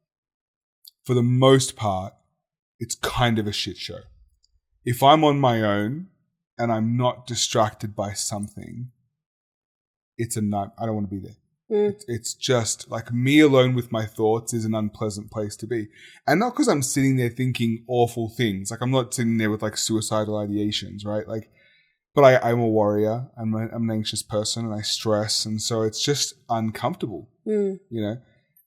For the most part, it's kind of a shit show. If I'm on my own and I'm not distracted by something, it's a nut. I don't want to be there. It's just like me alone with my thoughts is an unpleasant place to be. And not because I'm sitting there thinking awful things. Like I'm not sitting there with like suicidal ideations, right? Like, but I'm a warrior. I'm an anxious person and I stress. And so it's just uncomfortable, you know?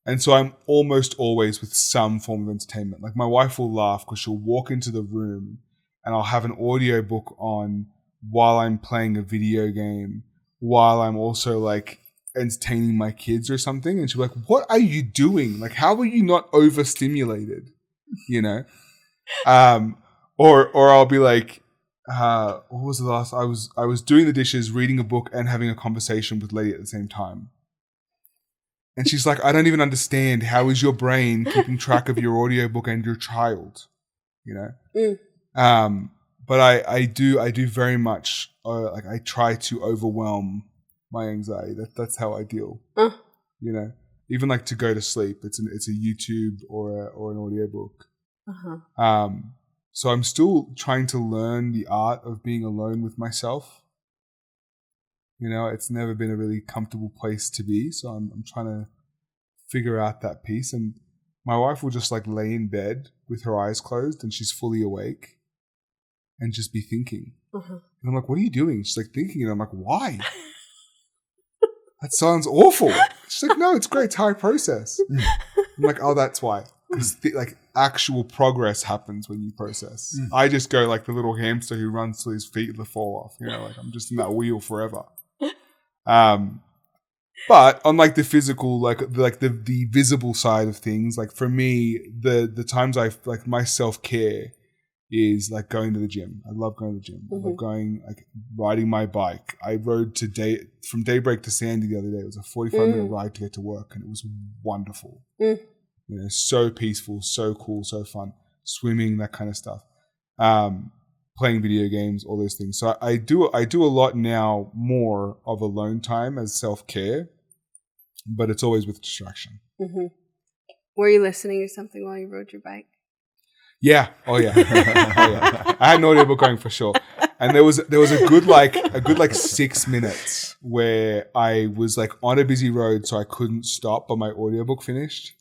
And so I'm almost always with some form of entertainment. Like my wife will laugh because she'll walk into the room and I'll have an audiobook on while I'm playing a video game, while I'm also like entertaining my kids or something. And she'll be like, what are you doing? Like, how are you not overstimulated? You know? Or I'll be like, what was the last? I was doing the dishes, reading a book and having a conversation with Lady at the same time. And she's like, I don't even understand. How is your brain keeping track of your audiobook and your child? You know? But I do very much, like I try to overwhelm my anxiety. That's how I deal. You know, even like to go to sleep, it's a YouTube or an audiobook. So I'm still trying to learn the art of being alone with myself. You know, it's never been a really comfortable place to be. So I'm trying to figure out that piece. And my wife will just like lay in bed with her eyes closed and she's fully awake and just be thinking. And I'm like, what are you doing? She's like thinking. And I'm like, why? That sounds awful. She's like, no, it's great. It's high process. I'm like, oh, that's why. Because like actual progress happens when you process. I just go like the little hamster who runs till his feet fall off. You know, like I'm just in that wheel forever. But on like the physical, like the visible side of things, like for me, the times I like my self-care is like going to the gym. I love going to the gym. I love going, like riding my bike. I rode from Daybreak to Sandy the other day. It was a 45-minute ride to get to work and it was wonderful. You know, so peaceful, so cool, so fun. Swimming, that kind of stuff. Playing video games, all those things. So I do a lot now more of alone time as self-care, but it's always with distraction. Were you listening to something while you rode your bike? Yeah. Oh yeah. I had an audiobook going for sure. And there was a good 6 minutes where I was like on a busy road, so I couldn't stop, but my audiobook finished.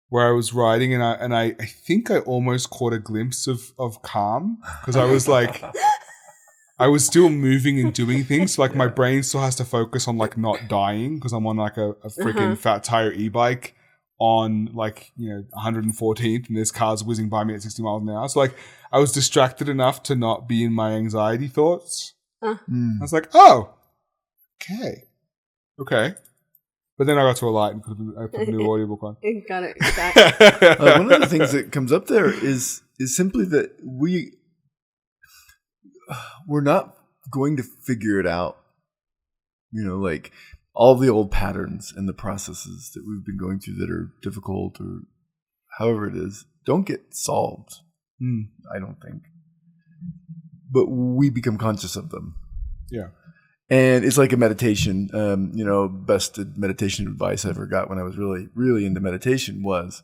Where I was riding and I think I almost caught a glimpse of calm because I was like, I was still moving and doing things. So like my brain still has to focus on like not dying because I'm on like a freaking fat tire e-bike on like, you know, 114th and there's cars whizzing by me at 60 miles an hour. So like I was distracted enough to not be in my anxiety thoughts. I was like, oh, okay. But then I got to a light and I put a new audiobook on. Got it. Exactly. One of the things that comes up there is simply that we're not going to figure it out. You know, like all the old patterns and the processes that we've been going through that are difficult or however it is, don't get solved. I don't think. But we become conscious of them. Yeah. And it's like a meditation. You know, best meditation advice I ever got when I was really, really into meditation was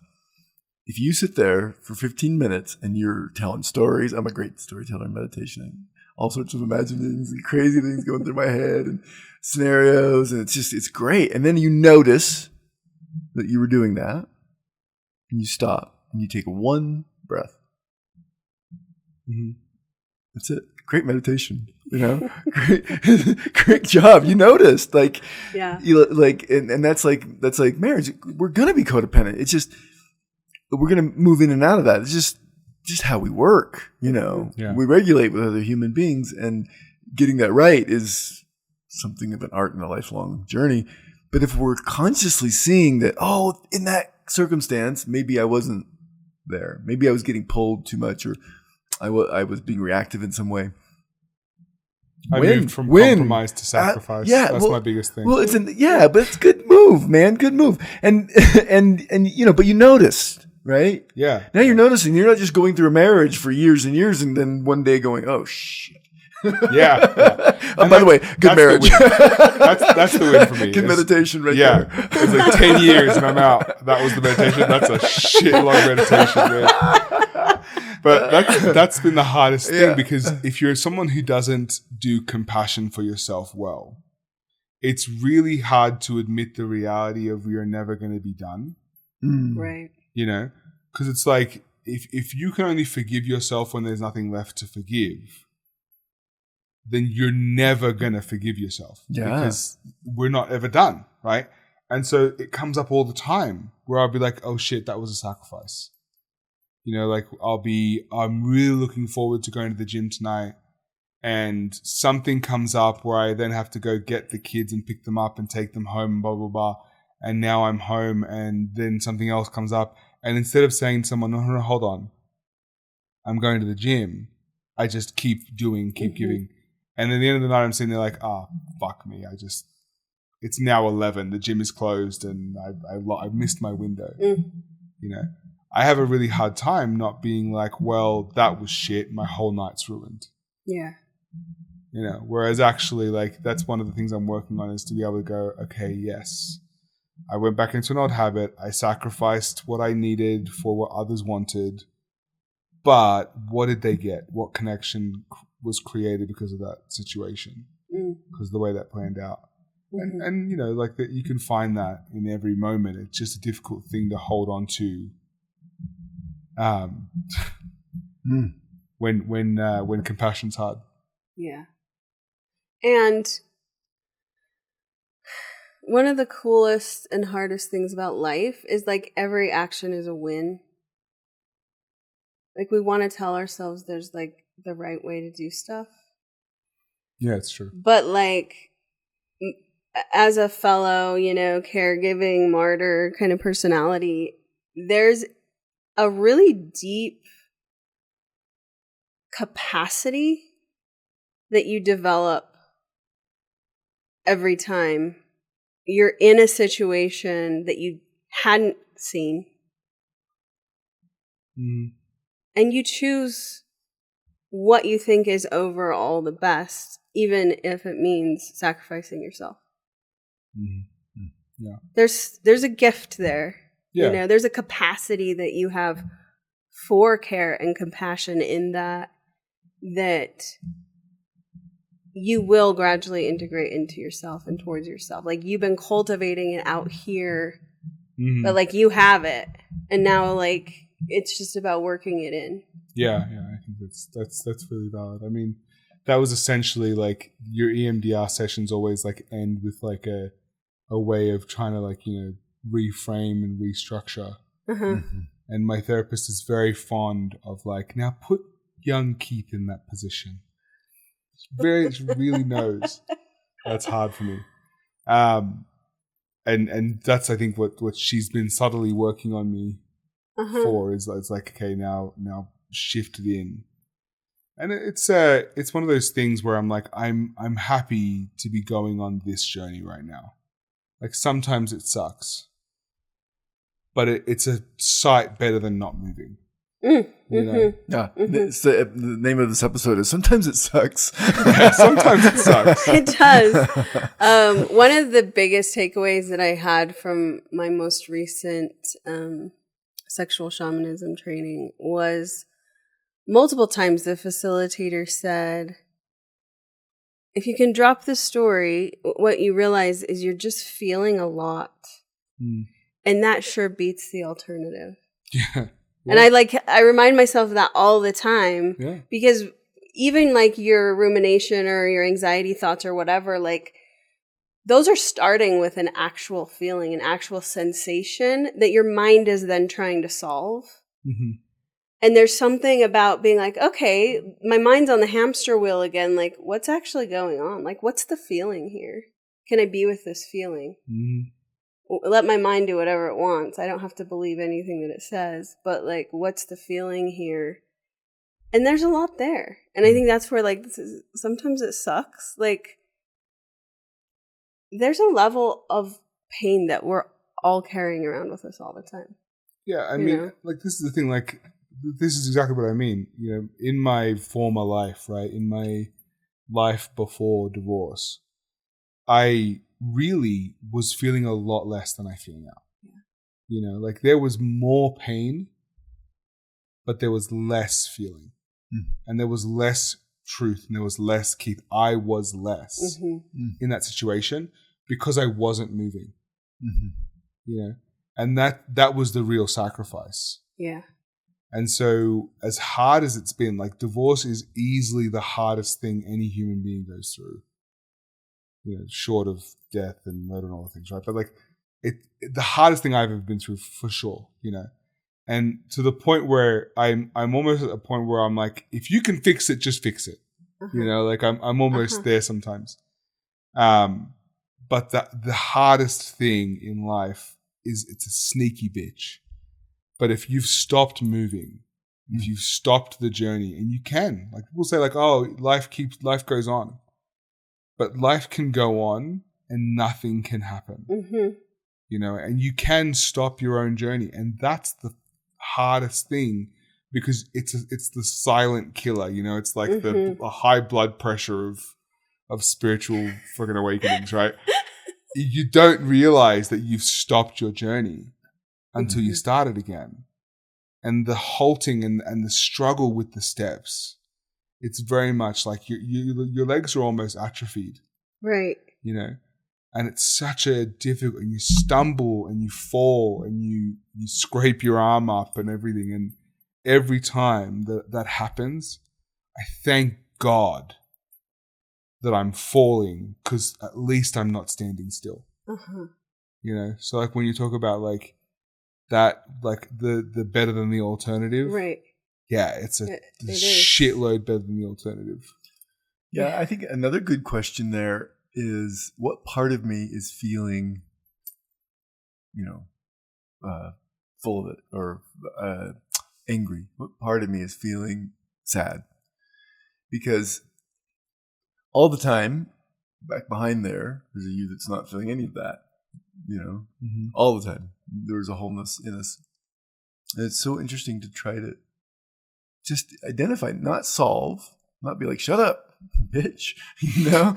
if you sit there for 15 minutes and you're telling stories, I'm a great storyteller in meditation. All sorts of imaginings and crazy things going through my head and scenarios. And it's great. And then you notice that you were doing that, and you stop and you take one breath. Mm-hmm. That's it. Great meditation. Great job. You noticed, like, yeah, and that's like marriage. We're gonna be codependent. It's just we're gonna move in and out of that. It's just how we work. Yeah. We regulate with other human beings, and getting that right is something of an art and a lifelong journey. But if we're consciously seeing that, in that circumstance, maybe I wasn't there. Maybe I was getting pulled too much, or I was being reactive in some way. I moved from compromise to sacrifice. That's my biggest thing. Well, but it's a good move, man. Good move. And but you noticed, right? Yeah. Now you're noticing. You're not just going through a marriage for years and years, and then one day going, oh shit. Yeah. By the way, good marriage. That's the win for me. Good meditation right there. Yeah. It's like 10 years and I'm out. That was the meditation. That's a shit long meditation, man. But that's been the hardest thing, because if you're someone who doesn't do compassion for yourself well, it's really hard to admit the reality of you're never going to be done. Right. Because it's like if you can only forgive yourself when there's nothing left to forgive, then you're never going to forgive yourself. Yeah. Because we're not ever done, right? And so it comes up all the time where I'll be like, oh shit, that was a sacrifice. I'm really looking forward to going to the gym tonight, and something comes up where I then have to go get the kids and pick them up and take them home and blah, blah, blah. And now I'm home, and then something else comes up. And instead of saying to someone, no, hold on, I'm going to the gym, I just keep giving. And then at the end of the night, I'm sitting there like, fuck me. It's now 11. The gym is closed and I missed my window. I have a really hard time not being like, well, that was shit. My whole night's ruined. Yeah. Whereas actually, like, that's one of the things I'm working on, is to be able to go, okay, yes, I went back into an old habit. I sacrificed what I needed for what others wanted. But what did they get? What connection was created because of that situation? Because of the way that planned out. Mm-hmm. And like that, you can find that in every moment. It's just a difficult thing to hold on to. When compassion's hard. Yeah. And one of the coolest and hardest things about life is, like, every action is a win. Like, we want to tell ourselves there's, like, the right way to do stuff. Yeah, it's true. But, like, as a fellow, caregiving martyr kind of personality, there's a really deep capacity that you develop every time you're in a situation that you hadn't seen. And you choose what you think is overall the best, even if it means sacrificing yourself. Yeah. There's a gift there. Yeah. There's a capacity that you have for care and compassion in that you will gradually integrate into yourself and towards yourself. Like, you've been cultivating it out here, but, like, you have it. And now, like, it's just about working it in. Yeah. I think that's really valid. I mean, that was essentially, like, your EMDR sessions always, like, end with, like, a way of trying to, like, reframe and restructure. And my therapist is very fond of, like, now put young Keith in that position. She really knows that's hard for me. And that's, I think, what she's been subtly working on me for is it's like, okay, now shift it in. And it's one of those things where I'm like, I'm happy to be going on this journey right now. Like, sometimes it sucks, but it's a sight better than not moving. Yeah. It's the name of this episode is Sometimes It Sucks. Yeah, sometimes it sucks. It does. One of the biggest takeaways that I had from my most recent sexual shamanism training was multiple times the facilitator said, if you can drop the story, what you realize is you're just feeling a lot. And that sure beats the alternative. Yeah. And I remind myself of that all the time. Yeah. Because even like your rumination or your anxiety thoughts or whatever, like those are starting with an actual feeling, an actual sensation that your mind is then trying to solve. Mm-hmm. And there's something about being like, okay, my mind's on the hamster wheel again. Like, what's actually going on? Like, what's the feeling here? Can I be with this feeling? Mm-hmm. Let my mind do whatever it wants. I don't have to believe anything that it says. But, like, what's the feeling here? And there's a lot there. And I think that's where, like, sometimes it sucks. Like, there's a level of pain that we're all carrying around with us all the time. Yeah, I mean, like, this is the thing, like, this is exactly what I mean. You know, in my former life, right, in my life before divorce, I really was feeling a lot less than I feel now. Yeah. You know, like there was more pain, but there was less feeling. And there was less truth and there was less Keith. I was less in that situation because I wasn't moving. You know, and that was the real sacrifice. Yeah. And so as hard as it's been, like divorce is easily the hardest thing any human being goes through. You know, short of death and murder and all the things, right? But like the hardest thing I've ever been through for sure, you know. And to the point where I'm almost at a point where I'm like, if you can fix it, just fix it. You know, like I'm almost there sometimes. But the hardest thing in life is it's a sneaky bitch. But if you've stopped moving, if you've stopped the journey, and you can, like people say like, oh, life goes on. But life can go on and nothing can happen. You know, and you can stop your own journey. And that's the hardest thing because it's the silent killer, you know, it's like the high blood pressure of spiritual freaking awakenings, right? You don't realize that you've stopped your journey until you start it again. And the halting and the struggle with the steps, it's very much like your legs are almost atrophied. Right. You know, and it's such a difficult, and you stumble and you fall and you scrape your arm up and everything. And every time that happens, I thank God that I'm falling because at least I'm not standing still. You know, so like when you talk about like that, like the better than the alternative. Right. Yeah, it's a shitload better than the alternative. Yeah, I think another good question there is what part of me is feeling, you know, full of it or angry? What part of me is feeling sad? Because all the time, back behind there's a you that's not feeling any of that, you know, all the time. There's a wholeness in us. And it's so interesting to try to just identify, not solve, not be like, shut up, bitch, you know,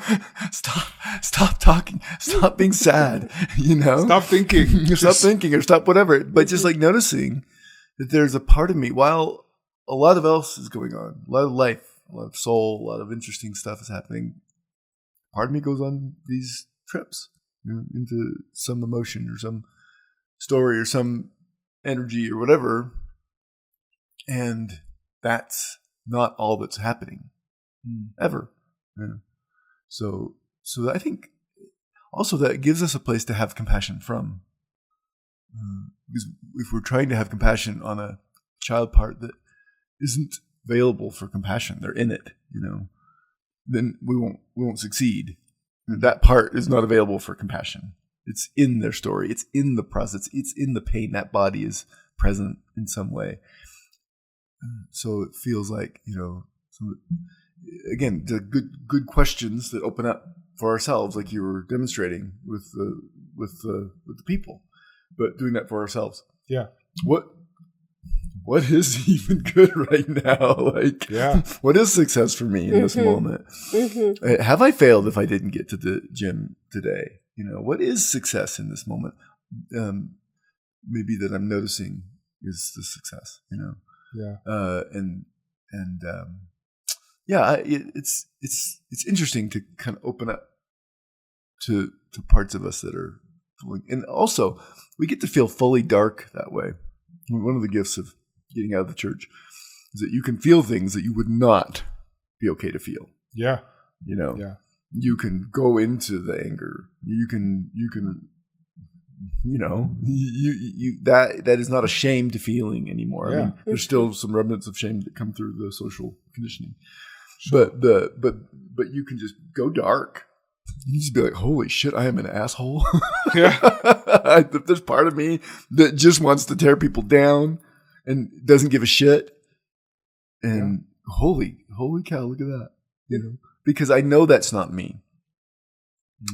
stop talking, stop being sad, you know, stop thinking, or stop whatever. But just like noticing that there's a part of me, while a lot of else is going on, a lot of life, a lot of soul, a lot of interesting stuff is happening. Part of me goes on these trips, you know, into some emotion or some story or some energy or whatever. And that's not all that's happening ever. Yeah. So I think also that gives us a place to have compassion from. Because if we're trying to have compassion on a child part that isn't available for compassion, they're in it, you know, then we won't succeed. That part is not available for compassion. It's in their story. It's in the process. It's in the pain. That body is present in some way. So it feels like, you know, again, the good questions that open up for ourselves, like you were demonstrating with the people, but doing that for ourselves. Yeah. What is even good right now? Like, what is success for me in this moment? Have I failed if I didn't get to the gym today? You know, what is success in this moment? Maybe that I'm noticing is the success, you know? Yeah. It's interesting to kind of open up to parts of us that are And also, we get to feel fully dark that way. One of the gifts of getting out of the church is that you can feel things that you would not be okay to feel. Yeah. You know, Yeah. you can go into the anger. You can, that is not a shame to feeling anymore. Yeah. I mean, there's still some remnants of shame that come through the social conditioning, but you can just go dark. You can just be like, holy shit, I am an asshole. Yeah. There's part of me that just wants to tear people down and doesn't give a shit. And holy cow, look at that. You know, because I know that's not me.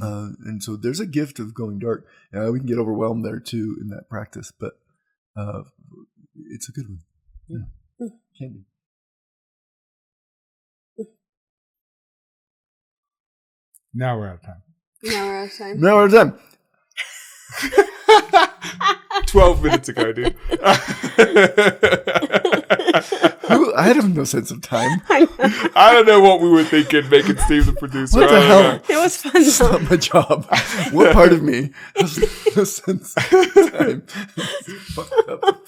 And so there's a gift of going dark. We can get overwhelmed there too in that practice, but it's a good one. Yeah. Can be. Now we're out of time. 12 minutes ago, dude. I have no sense of time. I don't know what we were thinking, making Steve the producer. What the hell? It was fun. It's not my job. What part of me has no sense of time?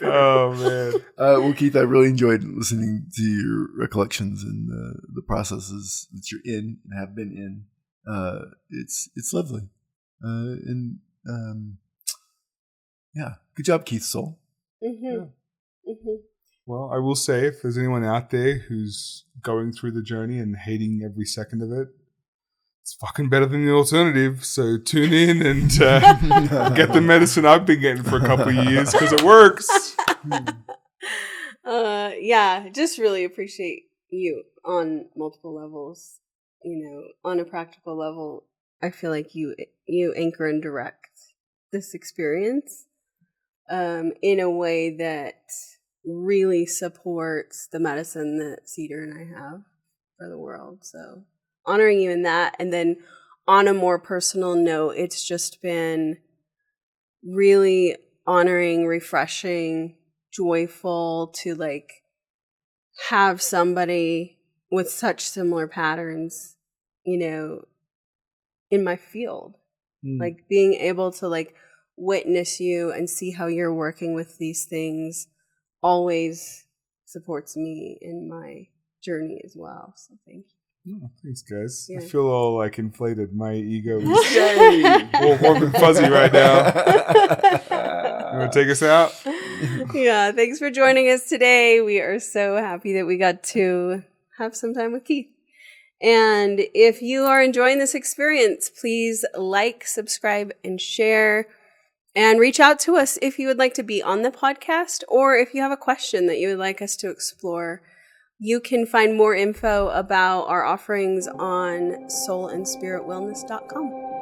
Oh, man. Well, Keith, I really enjoyed listening to your recollections and the processes that you're in and have been in. It's lovely. Good job, Keith Soul. Mm-hmm. Yeah. Mm-hmm. Well, I will say, if there's anyone out there who's going through the journey and hating every second of it, it's fucking better than the alternative. So tune in and get the medicine I've been getting for a couple of years because it works. Just really appreciate you on multiple levels. You know, on a practical level, I feel like you anchor and direct this experience in a way that really supports the medicine that Cedar and I have for the world. So honoring you in that. And then on a more personal note, it's just been really honoring, refreshing, joyful to like have somebody with such similar patterns, you know, in my field. Like being able to like witness you and see how you're working with these things always supports me in my journey as well. So thank you. Oh, thanks, guys. Yeah. I feel all like inflated. My ego is all warm and fuzzy right now. You want to take us out? Yeah, thanks for joining us today. We are so happy that we got to have some time with Keith. And if you are enjoying this experience, please like, subscribe, and share. And reach out to us if you would like to be on the podcast or if you have a question that you would like us to explore. You can find more info about our offerings on soulandspiritwellness.com.